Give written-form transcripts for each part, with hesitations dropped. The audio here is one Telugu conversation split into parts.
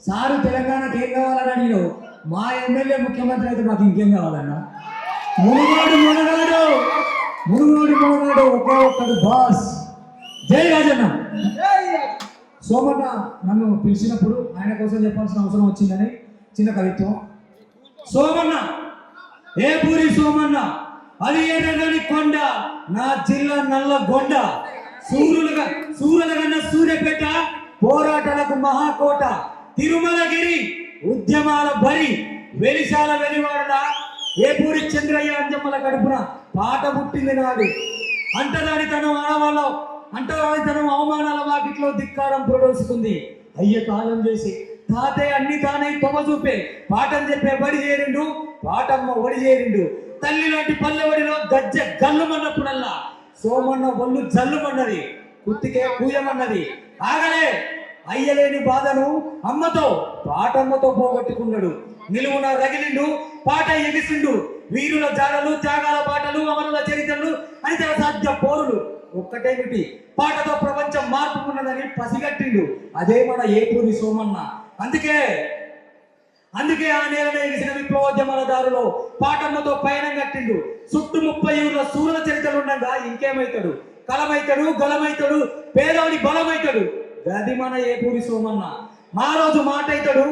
సారు తెలంగాణకి ఏం కావాలన్నా నేను మా ఎమ్మెల్యే ముఖ్యమంత్రి అయితే మాకు ఇంకేం కావాలన్నా? మునుగోడు మునగాడు మునుగోడు మునగాడు ఒకే ఒక్కడు బాస్. జై రాజన్న. సోమన్న నన్ను పిలిచినప్పుడు ఆయన కోసం చెప్పాల్సిన అవసరం వచ్చిందని చిన్న కవిత్వం. సోమన్న ఏ పూరి సోమన్న, అది ఏడగని కొండ, నా జిల్లా నల్లగొండ, సూర్యుల కన్నా సూర్యపేట, పోరాటాలకు మహాకోట, తిరుమలగిరి ఉద్యమాల బరి, వెలిశాల వెలివాడ, ఏ పూరి చంద్రయ్య అంజమ్మల కడుపున పాట పుట్టింది నాడు. అంటరానితనం ఆడవాళ్ళ అంటరానితనం అవమానాల వాకిట్లో ధిక్కారం ప్రొడోసుకుంది. అయ్య కాలం చేసి తాతే అన్ని తానే తొమ్మ చూపే, పాఠం చెప్పే బడి చేరిండు, పాటమ్మ ఒడి చేరిండు. తల్లి లాంటి పల్లెవడిలో గజ్జె గల్లుమన్నప్పుడల్లా సోమన్న ఒళ్ళు జల్లుమన్నది, కుత్తికే కూయమన్నది. ఆగలే అయ్యలేని బాధను అమ్మతో పాటమ్మతో పోగొట్టుకున్నాడు. నిలువున రగిలిండు, పాట ఎగిసిండు. వీరుల జాడలు, త్యాగాల పాటలు, అమరుల చరిత్రలు, అయితే అసాధ్య పోరులు. ఒక్కటేమిటి, పాటతో ప్రపంచం మార్పుకున్నదని పసిగట్టిండు. అదే మన ఏపూరి సోమన్న. అందుకే ఆ నేలనే ఎగిసిన విప్లవోద్యమాల దారిలో పాటమ్మతో పయనం కట్టిండు. చుట్టూ 30 ఊర్ల సూర్యుల చరిత్రలు ఉండగా ఇంకేమైతాడు? కలమైతాడు, గలమైతాడు, పేదోడి బలమైతాడు. గది మన ఏపూరి సోమన్న. మా రోజు మాట అవుతాడు,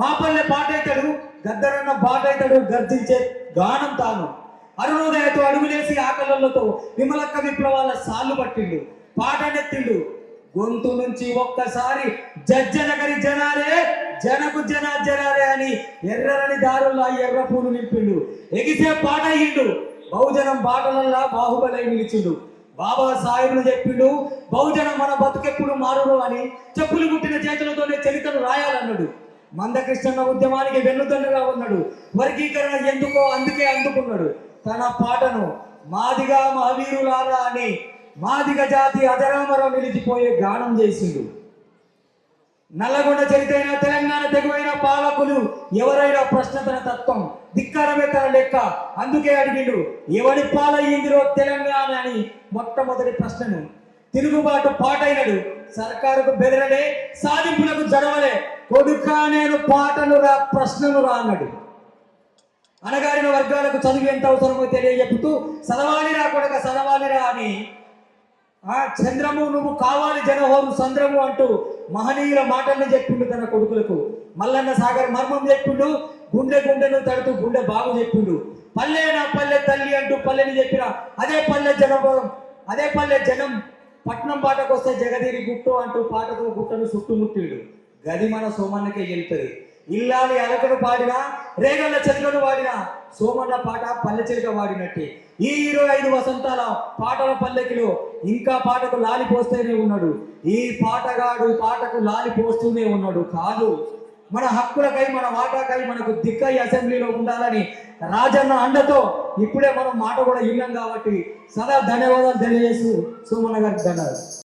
మా పల్లె పాట అవుతాడు, గద్దరన్న బాట అవుతాడు, గర్జించే గానం తాను. అరుణోదయతో అడుగులేసి ఆకలతో విమలక్క విప్లవాల సాళ్ళు పట్టిండు, పాట నెత్తిండు. గొంతు నుంచి ఒక్కసారి జజ్జనగరి జనారే, జనకు జనారే అని ఎర్రని దారుల్లో ఎర్ర పూలు నింపిండు. ఎగిసే పాట అయ్యిండు, బహుజనం బాటలల్లా బాహుబలై నిలిచిండు. బాబా సాహెబ్లు చెప్పిండు, బహుజనం మన బతుకెప్పుడు మారును అని. చెప్పులు పుట్టిన చేతులతోనే చరిత్రను రాయాలన్నాడు. మందకృష్ణ ఉద్యమానికి వెన్నుదన్నుగా ఉన్నాడు. వర్గీకరణ ఎందుకో అందుకే అందుకున్నాడు. తన పాటను మాదిగా మహావీరులారా అని మాదిగ జాతి అజరామరం నిలిచిపోయే గానం చేసిండు. నల్లగొండ చరిత్రైన తెలంగాణ తెగువైన పాలకులు ఎవరైనా ప్రశ్న తన తత్వం, ధిక్కారమే తన లెక్క. అందుకే అడిగిండు, ఎవడి పాలయ్యిందిరో తెలంగాణ అని మొట్టమొదటి ప్రశ్నను. తిరుగుబాటు పాటైనడు, సర్కారుకు బెదరలే, సాధింపులకు జడవలే. కొడుక నేను పాటను రా, ప్రశ్నను రా అన్నాడు. అనగారిన వర్గాలకు చదువు ఎంత అవసరమో తెలియజెప్పుతూ చదవాలిరా కొడక చదవాలిరా అని, చంద్రము నువ్వు కావాలి జనహోరు సంద్రము అంటూ మహనీయుల మాటల్ని చెప్పిండు తన కొడుకులకు. మల్లన్న సాగర్ మర్మం చెప్పిండు, గుండెను తడుతూ గుండె బాగు చెప్పిండు. పల్లె నా పల్లె తల్లి అంటూ పల్లెని చెప్పిన అదే పల్లె జనం పట్నం పాటకు వస్తే జగదీరి గుట్టు అంటూ పాటతో గుట్టను చుట్టుముట్టిండు. గది మన సోమన్నకే వెళ్తుంది. ఇల్లాలి అలకను పాడినా, రేగళ్ళ చెలుకను వాడినా సోమన్న పాట పల్లె చెలుక వాడినట్టే. ఈ 25 వసంతాల పాటల పల్లెకిలో ఇంకా పాటకు లాలి పోస్తూనే ఉన్నాడు. ఈ పాటగాడు పాటకు లాలి పోస్తూనే ఉన్నాడు. కాదు, మన హక్కులకై, మన వాటాకై, మనకు దిక్కై అసెంబ్లీలో ఉండాలని రాజన్న అండతో ఇప్పుడే మనం మాట కూడా విన్నాం. కాబట్టి సదా ధన్యవాదాలు తెలియజేస్తూ సోమన్న గారికి ధన్యవాదాలు.